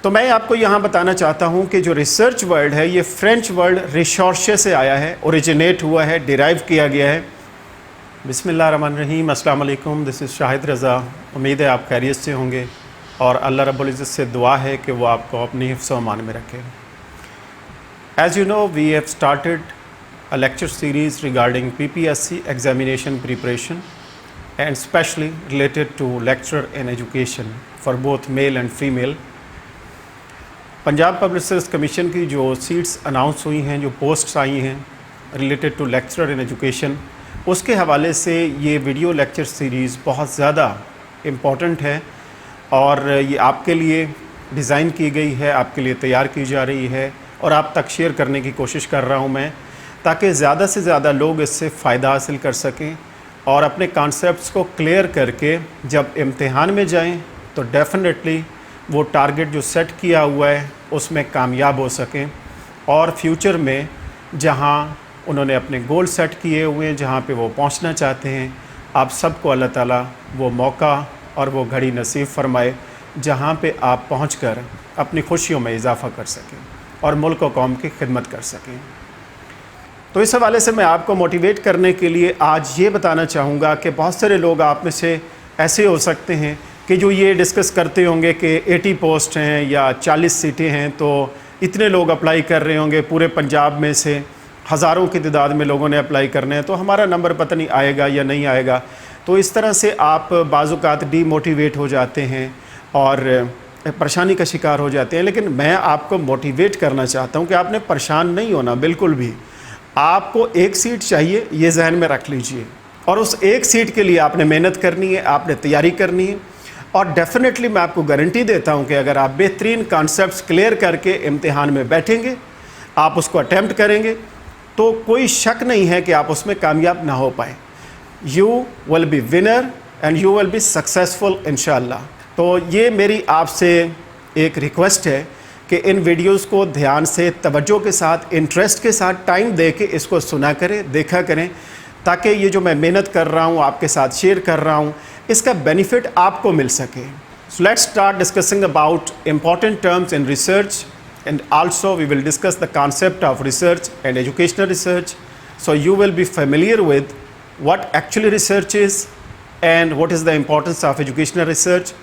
تو میں آپ کو یہاں بتانا چاہتا ہوں کہ جو ریسرچ ورڈ ہے یہ فرینچ ورڈ ریسرچ سے آیا ہے، اوریجنیٹ ہوا ہے، ڈیرائیو کیا گیا ہے۔ بسم اللہ الرحمن الرحیم، السلام علیکم، دس از شاہد رضا۔ امید ہے آپ خیریت سے ہوں گے اور اللہ رب العزت سے دعا ہے کہ وہ آپ کو اپنی حفظ و امان میں رکھے۔ As you know, we have started a lecture series regarding PPSC examination preparation and especially related to lecturer in education for both male and female۔ Punjab public service commission کی جو سیٹس اناؤنس ہوئی ہیں، جو پوسٹس آئی ہیں related to lecturer in education, اس کے حوالے سے یہ ویڈیو لیکچر سیریز بہت زیادہ امپورٹنٹ ہے اور یہ آپ کے لیے ڈیزائن کی گئی ہے، آپ کے لیے تیار کی جا رہی ہے اور آپ تک شیئر کرنے کی کوشش کر رہا ہوں میں، تاکہ زیادہ سے زیادہ لوگ اس سے فائدہ حاصل کر سکیں اور اپنے کانسیپٹس کو کلیئر کر کے جب امتحان میں جائیں تو ڈیفینیٹلی وہ ٹارگٹ جو سیٹ کیا ہوا ہے اس میں کامیاب ہو سکیں اور فیوچر میں جہاں انہوں نے اپنے گول سیٹ کیے ہوئے ہیں، جہاں پہ وہ پہنچنا چاہتے ہیں، آپ سب کو اللہ تعالیٰ وہ موقع اور وہ گھڑی نصیب فرمائے جہاں پہ آپ پہنچ کر اپنی خوشیوں میں اضافہ کر سکیں اور ملک و قوم کی خدمت کر سکیں۔ تو اس حوالے سے میں آپ کو موٹیویٹ کرنے کے لیے آج یہ بتانا چاہوں گا کہ بہت سارے لوگ آپ میں سے ایسے ہو سکتے ہیں کہ جو یہ ڈسکس کرتے ہوں گے کہ 80 پوسٹ ہیں یا 40 سیٹیں ہیں تو اتنے لوگ اپلائی کر رہے ہوں گے، پورے پنجاب میں سے ہزاروں کی تعداد میں لوگوں نے اپلائی کرنے ہیں، تو ہمارا نمبر پتہ نہیں آئے گا یا نہیں آئے گا۔ تو اس طرح سے آپ بعض اوقات ڈی موٹیویٹ ہو جاتے ہیں اور پریشانی کا شکار ہو جاتے ہیں، لیکن میں آپ کو موٹیویٹ کرنا چاہتا ہوں کہ آپ نے پریشان نہیں ہونا بالکل بھی۔ آپ کو ایک سیٹ چاہیے، یہ ذہن میں رکھ لیجئے، اور اس ایک سیٹ کے لیے آپ نے محنت کرنی ہے، آپ نے تیاری کرنی ہے، اور ڈیفینیٹلی میں آپ کو گارنٹی دیتا ہوں کہ اگر آپ بہترین کانسیپٹس کلیئر کر کے امتحان میں بیٹھیں گے، آپ اس کو اٹیمپٹ کریں گے، تو کوئی شک نہیں ہے کہ آپ اس میں کامیاب نہ ہو پائیں۔ You will be winner and you will be successful انشاءاللہ۔ تو یہ میری آپ سے ایک ریکویسٹ ہے کہ ان ویڈیوز کو دھیان سے، توجہ کے ساتھ، انٹرسٹ کے ساتھ ٹائم دے کے اس کو سنا کریں، دیکھا کریں، تاکہ یہ جو میں محنت کر رہا ہوں، آپ کے ساتھ شیئر کر رہا ہوں، اس کا بینیفٹ آپ کو مل سکے۔ So let's start discussing about important terms in research, and also we will discuss the concept of research and educational research. So you will be familiar with what actually research is and what is the importance of educational research.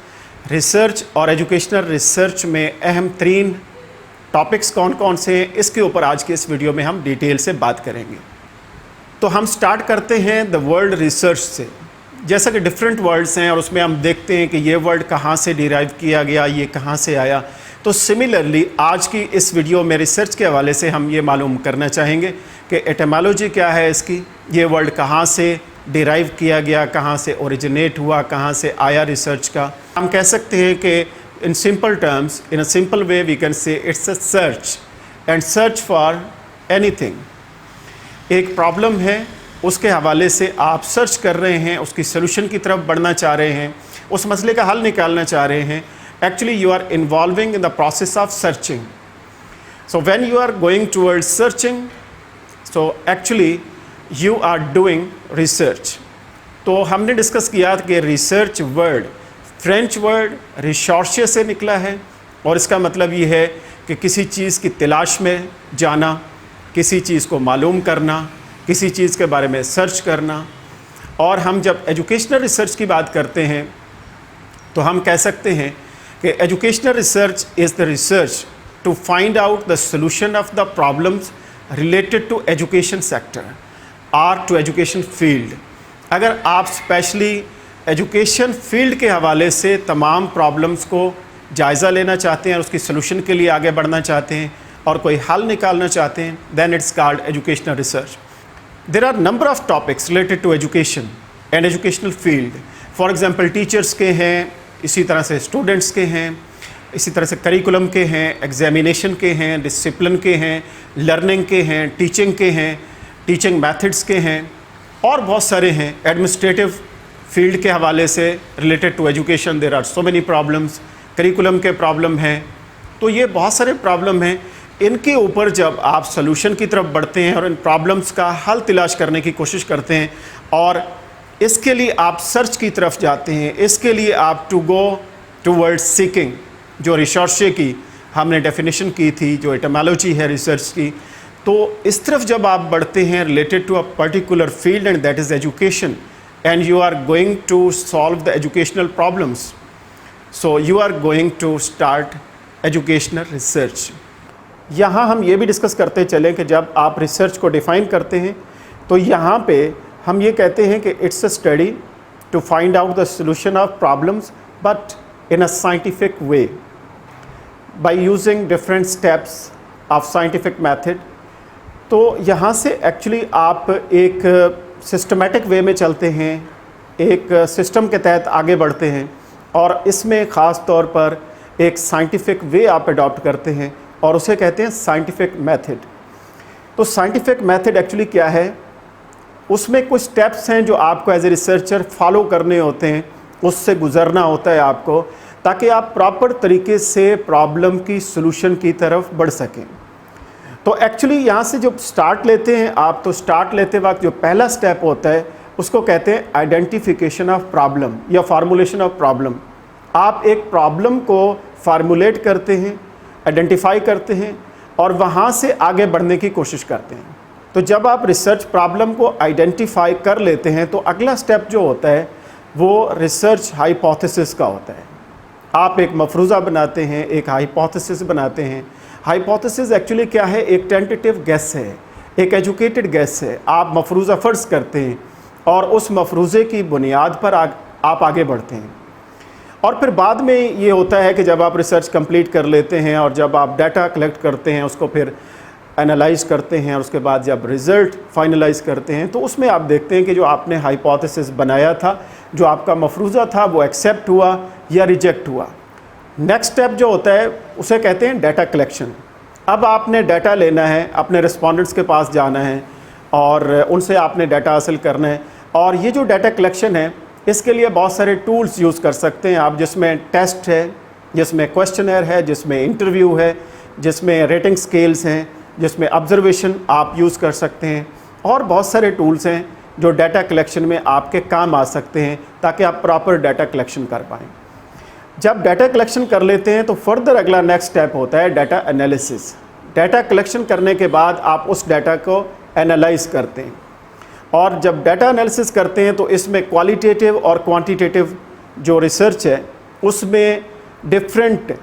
Research اور educational research میں اہم ترین topics کون کون سے ہیں، اس کے اوپر آج کے اس ویڈیو میں ہم ڈیٹیل سے بات کریں گے۔ تو ہم سٹارٹ کرتے ہیں دا ورڈ ریسرچ سے۔ جیسا کہ ڈفرینٹ ورڈز ہیں اور اس میں ہم دیکھتے ہیں کہ یہ ورڈ کہاں سے ڈیرائیو کیا گیا، یہ کہاں سے آیا، تو سملرلی آج کی اس ویڈیو میں ریسرچ کے حوالے سے ہم یہ معلوم کرنا چاہیں گے کہ ایٹیمالوجی کیا ہے اس کی، یہ ورڈ کہاں سے ڈیرائیو کیا گیا، کہاں سے اوریجنیٹ ہوا، کہاں سے آیا ریسرچ کا۔ ہم کہہ سکتے ہیں کہ in simple terms, in a simple way we can say it's a search and search for اینی تھنگ۔ ایک پرابلم ہے، اس کے حوالے سے آپ سرچ کر رہے ہیں، اس کی سلوشن کی طرف بڑھنا چاہ رہے ہیں، اس مسئلے کا حل نکالنا چاہ رہے ہیں۔ Actually you are involving in the process of searching. So when you are going toward searching, so actually you are doing research. تو ہم نے ڈسکس کیا کہ research word French word research سے نکلا ہے، اور اس کا مطلب یہ ہے کہ کسی چیز کی تلاش میں جانا، کسی چیز کو معلوم کرنا، کسی چیز کے بارے میں سرچ کرنا۔ اور ہم جب ایجوکیشنل ریسرچ کی بات کرتے ہیں تو ہم کہہ سکتے ہیں کہ educational research is the research to find out the solution of the problems related to education sector اور ٹو ایجوکیشن فیلڈ۔ اگر آپ اسپیشلی ایجوکیشن فیلڈ کے حوالے سے تمام پرابلمس کو جائزہ لینا چاہتے ہیں اور اس کی سلوشن کے لیے آگے بڑھنا چاہتے ہیں اور کوئی حل نکالنا چاہتے ہیں، then it's called educational research. There are number of topics related to education and educational field. For example, teachers کے ہیں، اسی طرح سے اسٹوڈنٹس کے ہیں، اسی طرح سے کریکولم کے ہیں، ایگزامینیشن کے ہیں، ڈسپلن کے ہیں، لرننگ کے ہیں، ٹیچنگ کے ہیں، ٹیچنگ میتھڈس کے ہیں، اور بہت سارے ہیں۔ ایڈمنسٹریٹو فیلڈ کے حوالے سے related to education there are so many problems, curriculum کے پرابلم ہیں۔ تو یہ بہت سارے پرابلم ہیں، ان کے اوپر جب آپ سلوشن کی طرف بڑھتے ہیں اور ان پرابلمس کا حل تلاش کرنے کی کوشش کرتے ہیں اور اس کے لیے آپ سرچ کی طرف جاتے ہیں، اس کے لیے آپ to go to word seeking, جو ریسرچ کی हमने डेफिनेशन की थी, जो एटमोलॉजी है रिसर्च की। तो इस तरफ जब आप बढ़ते हैं related to a particular field and that is education, and you are going to solve the educational problems, so you are going to start educational research. यहाँ हम ये भी डिस्कस करते चलें कि जब आप रिसर्च को डिफ़ाइन करते हैं तो यहाँ पे हम ये कहते हैं कि it's a study to find out the solution of problems but in a scientific way by using different steps of scientific method. तो यहाँ से एक्चुअली आप एक सिस्टमेटिक वे में चलते हैं, एक सिस्टम के तहत आगे बढ़ते हैं, और इसमें ख़ास तौर पर एक साइंटिफिक वे आप अडॉप्ट करते हैं और उसे कहते हैं साइंटिफिक मेथड। तो साइंटिफिक मेथड एक्चुअली क्या है, उसमें कुछ स्टेप्स हैं जो आपको एज ए रिसर्चर फॉलो करने होते हैं, उससे गुज़रना होता है आपको, ताकि आप प्रॉपर तरीके से प्रॉब्लम की सॉल्यूशन की तरफ बढ़ सकें। तो एक्चुअली यहाँ से जो स्टार्ट लेते हैं आप, तो स्टार्ट लेते वक्त जो पहला स्टेप होता है उसको कहते हैं आइडेंटिफिकेशन ऑफ प्रॉब्लम या फार्मूलेशन ऑफ प्रॉब्लम। आप एक प्रॉब्लम को फार्मूलेट करते हैं, आइडेंटिफाई करते हैं और वहाँ से आगे बढ़ने की कोशिश करते हैं। तो जब आप रिसर्च प्रॉब्लम को आइडेंटिफाई कर लेते हैं तो अगला स्टेप जो होता है वो रिसर्च हाइपोथेसिस का होता है। आप एक मफरूज़ा बनाते हैं, एक हाइपोथेसिस बनाते हैं। हाइपोथेसिस एक्चुअली क्या है, एक टेंटेटिव गेस है, एक एजुकेटेड गेस है। आप मफरूज़ा फ़र्ज़ करते हैं और उस मफरूज़े की बुनियाद पर आप आगे बढ़ते हैं। और फिर बाद में ये होता है कि जब आप रिसर्च कंप्लीट कर लेते हैं और जब आप डाटा कलेक्ट करते हैं, उसको फिर एनालाइज़ करते हैं और उसके बाद जब रिज़ल्ट फाइनलाइज़ करते हैं तो उसमें आप देखते हैं कि जो आपने हाइपोथेसिस बनाया था, जो आपका मफरूज़ा था, वो एक्सेप्ट हुआ या रिजेक्ट हुआ। नेक्स्ट स्टेप जो होता है उसे कहते हैं डाटा कलेक्शन। अब आपने डाटा लेना है, अपने रिस्पोंडेंट्स के पास जाना है और उनसे आपने डाटा हासिल करना है। और ये जो डाटा कलेक्शन है इसके लिए बहुत सारे टूल्स यूज़ कर सकते हैं आप, जिसमें टेस्ट है, जिसमें क्वेश्चनर है, जिसमें इंटरव्यू है, जिसमें रेटिंग स्केल्स हैं, जिसमें ऑब्जर्वेशन आप यूज़ कर सकते हैं, और बहुत सारे टूल्स हैं जो डाटा कलेक्शन में आपके काम आ सकते हैं ताकि आप प्रॉपर डाटा कलेक्शन कर पाएँ। जब डाटा कलेक्शन कर लेते हैं तो फर्दर अगला नेक्स्ट स्टेप होता है डाटा एनालिसिस। डाटा कलेक्शन करने के बाद आप उस डाटा को एनालाइज करते हैं, और जब डाटा एनालिसिस करते हैं तो इसमें क्वालिटेटिव और क्वांटिटेटिव जो रिसर्च है उसमें डिफरेंट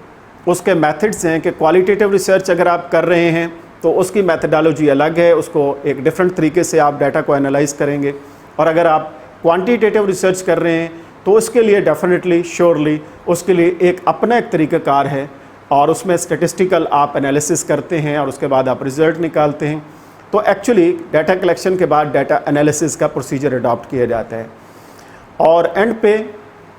उसके मेथड्स हैं कि क्वालिटेटिव रिसर्च अगर आप कर रहे हैं तो उसकी मेथडोलॉजी अलग है, उसको एक डिफरेंट तरीके से आप डाटा को एनालाइज करेंगे। और अगर आप क्वांटिटेटिव रिसर्च कर रहे हैं तो उसके लिए डेफिनेटली श्योरली उसके लिए एक अपना एक तरीक़ाकार है, और उसमें स्टैटिस्टिकल आप एनालिसिस करते हैं और उसके बाद आप रिज़ल्ट निकालते हैं। तो एक्चुअली डाटा कलेक्शन के बाद डाटा एनालिसिस का प्रोसीजर अडॉप्ट किया जाता है, और एंड पे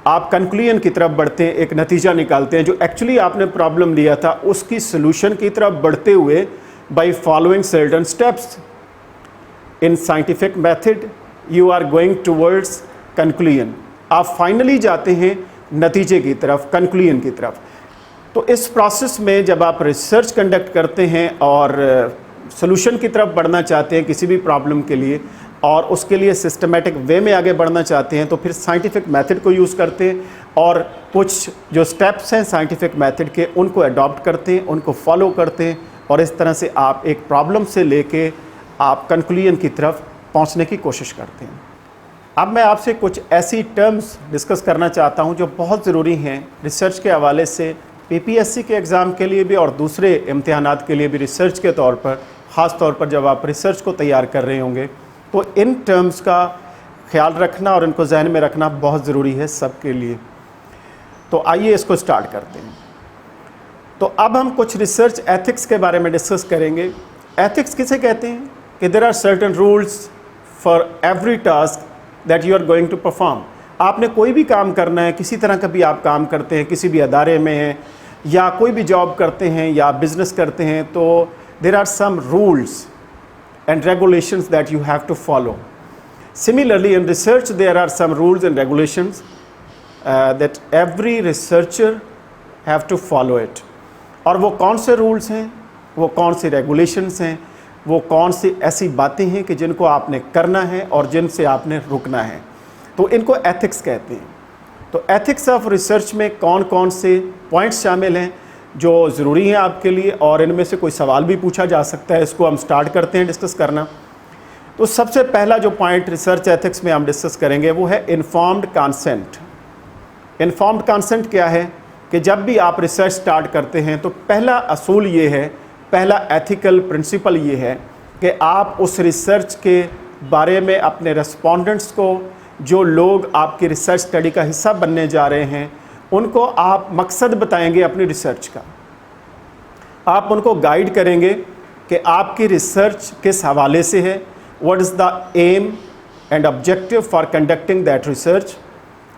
आप कंक्लूजन की तरफ बढ़ते हैं, एक नतीजा निकालते हैं जो एक्चुअली आपने प्रॉब्लम लिया था उसकी सॉल्यूशन की तरफ बढ़ते हुए by following certain steps in scientific method you are going towards conclusion. आप फाइनली जाते हैं नतीजे की तरफ, कंक्लूजन की तरफ। तो इस प्रोसेस में जब आप रिसर्च कंडक्ट करते हैं और सॉल्यूशन की तरफ बढ़ना चाहते हैं किसी भी प्रॉब्लम के लिए, और उसके लिए सिस्टमेटिक वे में आगे बढ़ना चाहते हैं, तो फिर साइंटिफिक मेथड को यूज़ करते हैं और कुछ जो स्टेप्स हैं साइंटिफिक मेथड के उनको अडॉप्ट करते हैं, उनको फॉलो करते हैं, और इस तरह से आप एक प्रॉब्लम से लेके आप कंक्लूजन की तरफ पहुंचने की कोशिश करते हैं। अब मैं आपसे कुछ ऐसी टर्म्स डिस्कस करना चाहता हूं जो बहुत ज़रूरी हैं रिसर्च के हवाले से, पीपीएससी के एग्ज़ाम के लिए भी और दूसरे इम्तिहानात के लिए भी रिसर्च के तौर पर, ख़ास तौर पर जब आप रिसर्च को तैयार कर रहे होंगे तो इन टर्म्स का ख्याल रखना और इनको जहन में रखना बहुत ज़रूरी है सबके लिए। तो आइए इसको स्टार्ट करते हैं। तो अब हम कुछ रिसर्च एथिक्स के बारे में डिस्कस करेंगे। एथिक्स किसे कहते हैं कि there are certain rules for every task that you are going to perform. आपने कोई भी काम करना है, किसी तरह का भी आप काम करते हैं, किसी भी अदारे में हैं या कोई भी जॉब करते हैं या बिज़नेस करते हैं, तो there are some rules and regulations that you have to follow. Similarly, in research there are some rules and regulations that every researcher have to follow it. और वो कौन से rules हैं, वो कौन से regulations हैं, वो कौन सी ऐसी बातें हैं कि जिनको आपने करना है और जिनसे आपने रुकना है, तो इनको ethics कहते हैं। तो ethics of research में कौन कौन से points शामिल हैं, जो ज़रूरी हैं आपके लिए, और इनमें से कोई सवाल भी पूछा जा सकता है। इसको हम स्टार्ट करते हैं डिस्कस करना। तो सबसे पहला जो पॉइंट रिसर्च एथिक्स में हम डिस्कस करेंगे वो है इन्फॉर्म्ड कंसेंट। इन्फॉर्म्ड कंसेंट क्या है कि जब भी आप रिसर्च स्टार्ट करते हैं तो पहला असूल ये है, पहला एथिकल प्रिंसिपल ये है कि आप उस रिसर्च के बारे में अपने रेस्पोंडेंट्स को, जो लोग आपकी रिसर्च स्टडी का हिस्सा बनने जा रहे हैं, उनको आप मकसद बताएंगे अपनी रिसर्च का। आप उनको गाइड करेंगे कि आपकी रिसर्च किस हवाले से है, what is the aim and objective for conducting that research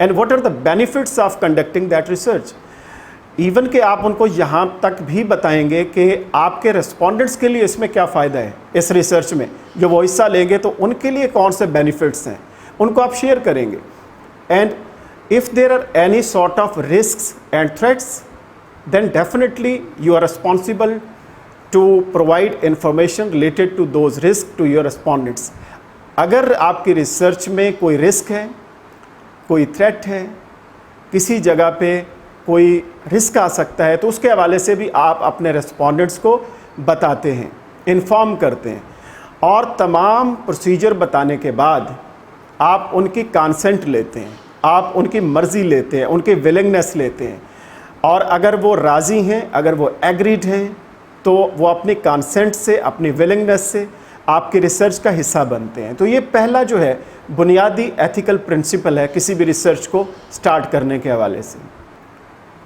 and what are the benefits of conducting that research. Even कि आप उनको यहाँ तक भी बताएंगे कि आपके रेस्पोंडेंट्स के लिए इसमें क्या फ़ायदा है, इस रिसर्च में जो वो हिस्सा लेंगे तो उनके लिए कौन से बेनिफिट्स हैं, उनको आप शेयर करेंगे। And if there are any sort of risks and threats, then definitely you are responsible to provide information related to those risk to your respondents. अगर आपकी रिसर्च में कोई रिस्क है, कोई थ्रेट है, किसी जगह पे कोई रिस्क आ सकता है, तो उसके हवाले से भी आप अपने रेस्पोंडेंट्स को बताते हैं, इन्फॉर्म करते हैं। और तमाम प्रोसीजर बताने के बाद आप उनकी कंसेंट लेते हैं, आप उनकी मर्ज़ी लेते हैं, उनकी विलिंगनेस लेते हैं, और अगर वो राज़ी हैं, अगर वो एग्रीड हैं, तो वो अपनी कंसेंट से, अपनी विलिंगनेस से आपकी रिसर्च का हिस्सा बनते हैं। तो ये पहला जो है बुनियादी एथिकल प्रिंसिपल है किसी भी रिसर्च को स्टार्ट करने के हवाले से।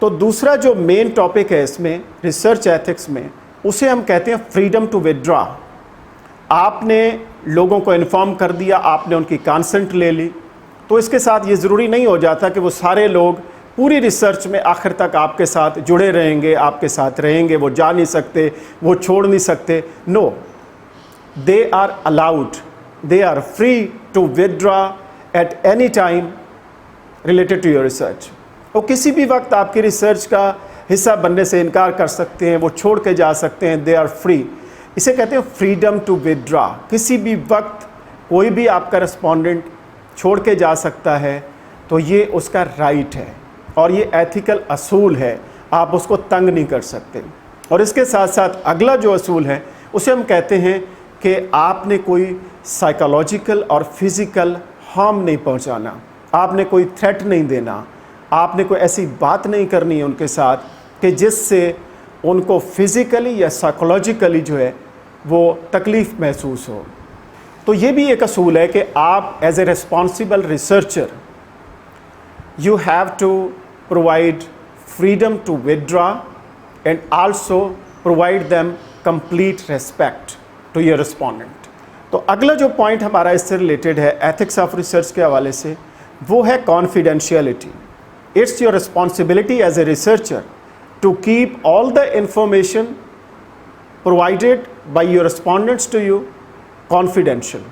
तो दूसरा जो मेन टॉपिक है इसमें रिसर्च एथिक्स में, उसे हम कहते हैं फ्रीडम टू विथड्रॉ। आपने लोगों को इन्फॉर्म कर दिया, आपने उनकी कंसेंट ले ली, तो इसके साथ ये ज़रूरी नहीं हो जाता कि वो सारे लोग पूरी रिसर्च में आखिर तक आपके साथ जुड़े रहेंगे, आपके साथ रहेंगे, वो जा नहीं सकते, वो छोड़ नहीं सकते। No, they are allowed, they are free to withdraw at any time related to your research. वो किसी भी वक्त आपकी रिसर्च का हिस्सा बनने से इनकार कर सकते हैं, वो छोड़ के जा सकते हैं, दे आर फ्री। इसे कहते हैं फ्रीडम टू विथड्रॉ। किसी भी वक्त कोई भी आपका रेस्पोंडेंट छोड़ के जा सकता है, तो ये उसका राइट है और ये एथिकल असूल है, आप उसको तंग नहीं कर सकते। और इसके साथ साथ अगला जो असूल है उसे हम कहते हैं कि आपने कोई साइकोलॉजिकल और फिज़िकल हार्म नहीं पहुंचाना, आपने कोई थ्रेट नहीं देना, आपने कोई ऐसी बात नहीं करनी है उनके साथ कि जिससे उनको फिज़िकली या साइकोलॉजिकली जो है वो तकलीफ़ महसूस हो। तो ये भी एक असूल है कि आप as a responsible researcher you have to provide freedom to withdraw and also provide them complete respect to your respondent। तो अगला जो पॉइंट हमारा इससे रिलेटेड है एथिक्स ऑफ रिसर्च के हवाले से, वो है confidentiality. It's your responsibility as a researcher to keep all the information provided by your respondents to you confidential.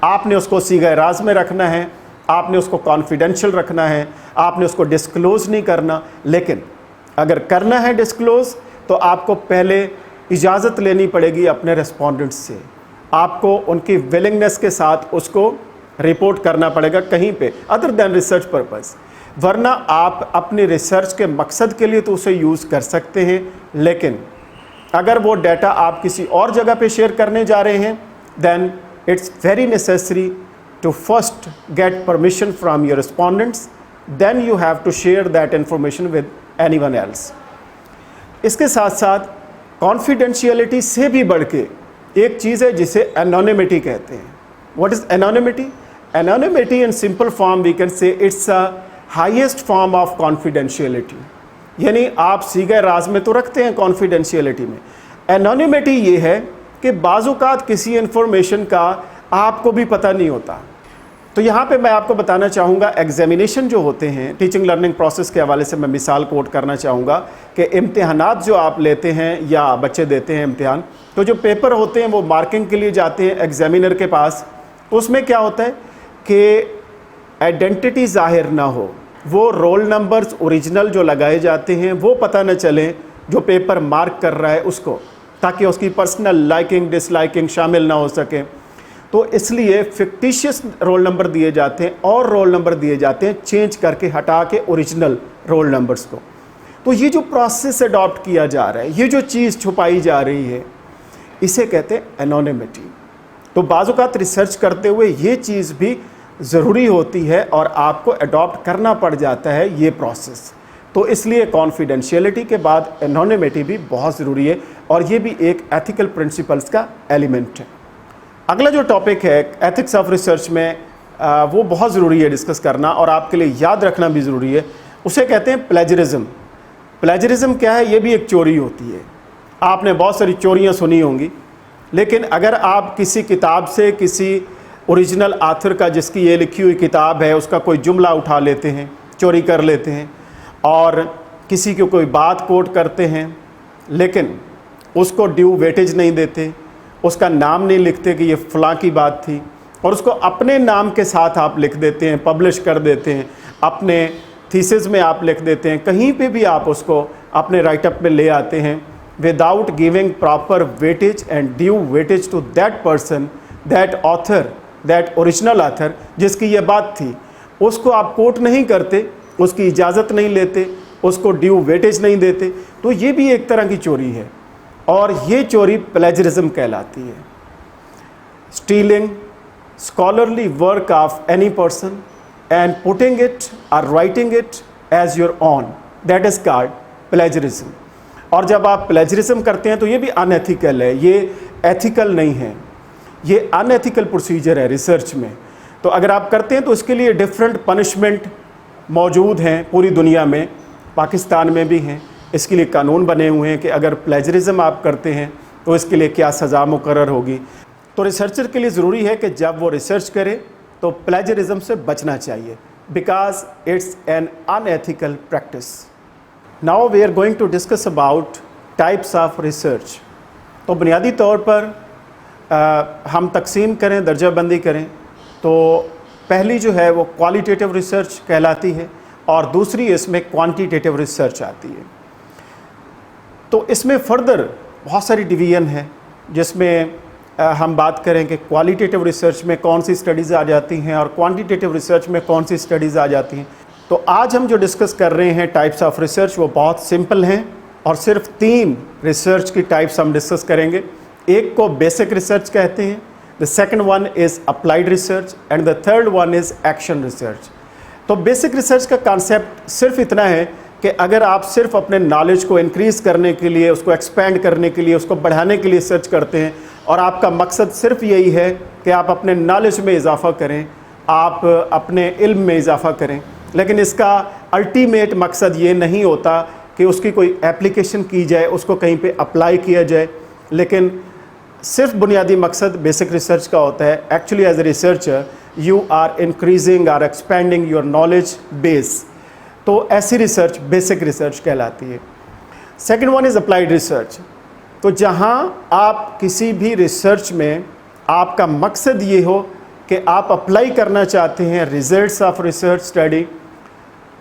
आपने उसको सीगा राज में रखना है, आपने उसको कॉन्फिडेंशियल रखना है, आपने उसको डिस्क्लोज़ नहीं करना। लेकिन अगर करना है डिस्क्लोज़ तो आपको पहले इजाज़त लेनी पड़ेगी अपने रेस्पोंडेंट्स से, आपको उनकी विलिंगनेस के साथ उसको रिपोर्ट करना पड़ेगा कहीं पे अदर दैन रिसर्च पर्पस। वरना आप अपनी रिसर्च के मकसद के लिए तो उसे यूज़ कर सकते हैं, लेकिन अगर वो डाटा आप किसी और जगह पे शेयर करने जा रहे हैं, then it's very necessary to first get permission from your respondents, then you have to share that information with anyone else। इसके साथ साथ confidentiality से भी बढ़ के एक चीज़ है जिसे anonymity कहते हैं। What is anonymity? Anonymity in simple form we can say it's a highest form of confidentiality। यानी आप सीगे राज में तो रखते हैं confidentiality में, anonymity ये है कि बाज़-औक़ात किसी इंफॉर्मेशन का आपको भी पता नहीं होता। तो यहाँ पे मैं आपको बताना चाहूँगा एग्जामिनेशन जो होते हैं टीचिंग लर्निंग प्रोसेस के हवाले से मैं मिसाल कोट करना चाहूँगा कि इम्तिहानात जो आप लेते हैं या बच्चे देते हैं इम्तिहान, तो जो पेपर होते हैं वो मार्किंग के लिए जाते हैं एग्जामिनर के पास। उसमें क्या होता है कि आइडेंटिटी ज़ाहिर ना हो, वो रोल नंबर्स ओरिजिनल जो लगाए जाते हैं वो पता न चले जो पेपर मार्क कर रहा है उसको, ताकि उसकी पर्सनल लाइकिंग डिसलाइकिंग शामिल ना हो सके। तो इसलिए फिक्टिशियस रोल नंबर दिए जाते हैं और रोल नंबर दिए जाते हैं चेंज करके, हटा के ओरिजिनल रोल नंबर्स को। तो ये जो प्रोसेस अडॉप्ट किया जा रहा है, ये जो चीज़ छुपाई जा रही है, इसे कहते हैं एनोनिमिटी। तो बाज़ औक़ात रिसर्च करते हुए ये चीज़ भी ज़रूरी होती है और आपको अडॉप्ट करना पड़ जाता है ये प्रोसेस। तो इसलिए कॉन्फिडेंशियलिटी के बाद एनोनिमिटी भी बहुत ज़रूरी है और ये भी एक एथिकल प्रिंसिपल्स का एलिमेंट है। अगला जो टॉपिक है एथिक्स ऑफ रिसर्च में, वो बहुत ज़रूरी है डिस्कस करना और आपके लिए याद रखना भी ज़रूरी है। उसे कहते हैं प्लेजरिज्म। प्लेजरिज्म क्या है? ये भी एक चोरी होती है। आपने बहुत सारी चोरियाँ सुनी होंगी, लेकिन अगर आप किसी किताब से, किसी ओरिजिनल आथर का जिसकी ये लिखी हुई किताब है, उसका कोई जुमला उठा लेते हैं, चोरी कर लेते हैं और किसी की कोई बात कोट करते हैं, लेकिन उसको ड्यू वेटेज नहीं देते, उसका नाम नहीं लिखते कि ये फ़लाँ की बात थी, और उसको अपने नाम के साथ आप लिख देते हैं, पब्लिश कर देते हैं, अपने थीसिस में आप लिख देते हैं, कहीं पे भी आप उसको अपने राइटअप में ले आते हैं, without giving proper weightage and due weightage to that person, that author, that original author जिसकी ये बात थी, उसको आप कोट नहीं करते, उसकी इजाज़त नहीं लेते, उसको ड्यू वेटेज नहीं देते, तो ये भी एक तरह की चोरी है और ये चोरी प्लेजरिज्म कहलाती है। Stealing scholarly work of any person and putting it or writing it as your own, that is called plagiarism। और जब आप प्लेजरिज्म करते हैं तो ये भी अनएथिकल है, ये एथिकल नहीं है, ये अनएथिकल प्रोसीजर है रिसर्च में। तो अगर आप करते हैं तो इसके लिए डिफरेंट पनिशमेंट मौजूद हैं पूरी दुनिया में, पाकिस्तान में भी हैं। इसके लिए कानून बने हुए हैं कि अगर प्लेजरिज्म आप करते हैं तो इसके लिए क्या सज़ा मुकर्रर होगी। तो रिसर्चर के लिए ज़रूरी है कि जब वो रिसर्च करे तो प्लेजरिज्म से बचना चाहिए, because it's an unethical practice. Now we are going to discuss about types of research. तो बुनियादी तौर पर हम तकसीम करें, दर्जाबंदी करें, तो पहली जो है वो क्वालिटेटिव रिसर्च कहलाती है और दूसरी इसमें क्वांटिटेटिव रिसर्च आती है। तो इसमें फर्दर बहुत सारी डिवीज़न है, जिसमें हम बात करें कि क्वालिटेटिव रिसर्च में कौन सी स्टडीज़ आ जाती हैं और क्वांटिटेटिव रिसर्च में कौन सी स्टडीज़ आ जाती हैं। तो आज हम जो डिस्कस कर रहे हैं टाइप्स ऑफ रिसर्च, वो बहुत सिंपल हैं और सिर्फ 3 रिसर्च की टाइप्स हम डिस्कस करेंगे। एक को बेसिक रिसर्च कहते हैं, the second one is applied research and the third one is action research. तो बेसिक रिसर्च का कॉन्सेप्ट सिर्फ इतना है कि अगर आप सिर्फ अपने नॉलेज को इंक्रीज़ करने के लिए, उसको एक्सपेंड करने के लिए, उसको बढ़ाने के लिए सर्च करते हैं और आपका मकसद सिर्फ यही है कि आप अपने नॉलेज में इजाफ़ा करें, आप अपने इल्म में इजाफ़ा करें, लेकिन इसका अल्टीमेट मकसद ये नहीं होता कि उसकी कोई एप्लीकेशन की जाए, उसको कहीं पे अप्लाई किया जाए, लेकिन सिर्फ बुनियादी मकसद बेसिक रिसर्च का होता है। Actually as a researcher you are increasing और एक्सपेंडिंग योर नॉलेज बेस, तो ऐसी रिसर्च बेसिक रिसर्च कहलाती है। Second one is applied research. तो जहाँ आप किसी भी रिसर्च में आपका मकसद ये हो कि आप अप्लाई करना चाहते हैं results of research study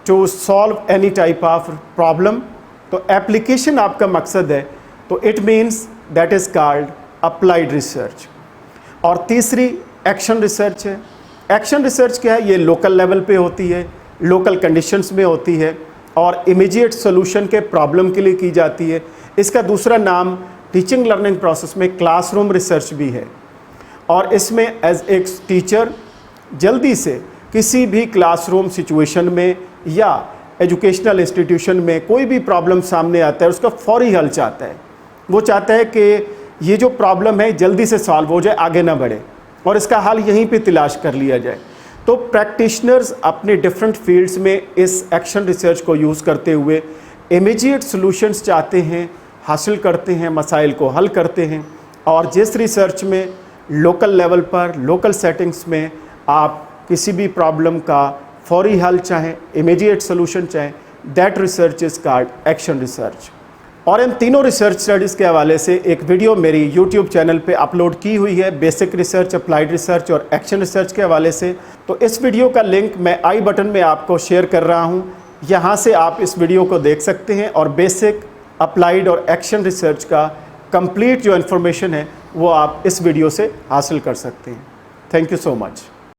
to solve any type of problem, तो एप्लीकेशन आपका मकसद है, तो it means that is called applied research. और तीसरी एक्शन रिसर्च है। एक्शन रिसर्च क्या है? ये लोकल लेवल पे होती है, लोकल कंडीशंस में होती है और इमीडिएट सोल्यूशन के प्रॉब्लम के लिए की जाती है। इसका दूसरा नाम टीचिंग लर्निंग प्रोसेस में क्लासरूम रिसर्च भी है और इसमें एज एक टीचर जल्दी से किसी भी क्लासरूम सिचुएशन में या एजुकेशनल इंस्टीट्यूशन में कोई भी प्रॉब्लम सामने आता है, उसका फौरी हल चाहता है। वो चाहता है कि ये जो प्रॉब्लम है जल्दी से सॉल्व हो जाए, आगे ना बढ़े और इसका हल यहीं पे तलाश कर लिया जाए। तो प्रैक्टिशनर्स अपने डिफरेंट फील्ड्स में इस एक्शन रिसर्च को यूज़ करते हुए इमीडिएट सॉल्यूशंस चाहते हैं, हासिल करते हैं, मसाइल को हल करते हैं। और जिस रिसर्च में लोकल लेवल पर, लोकल सेटिंग्स में आप किसी भी प्रॉब्लम का फौरी हल चाहें, इमीडिएट सॉल्यूशन चाहें, that research is called action research. और इन तीनों रिसर्च स्टडीज़ के हवाले से एक वीडियो मेरी यूट्यूब चैनल पे अपलोड की हुई है, बेसिक रिसर्च, अप्लाइड रिसर्च और एक्शन रिसर्च के हवाले से। तो इस वीडियो का लिंक मैं आई बटन में आपको शेयर कर रहा हूँ, यहाँ से आप इस वीडियो को देख सकते हैं और बेसिक, अप्लाइड और एक्शन रिसर्च का कंप्लीट जो इन्फॉर्मेशन है वो आप इस वीडियो से हासिल कर सकते हैं। Thank you so much.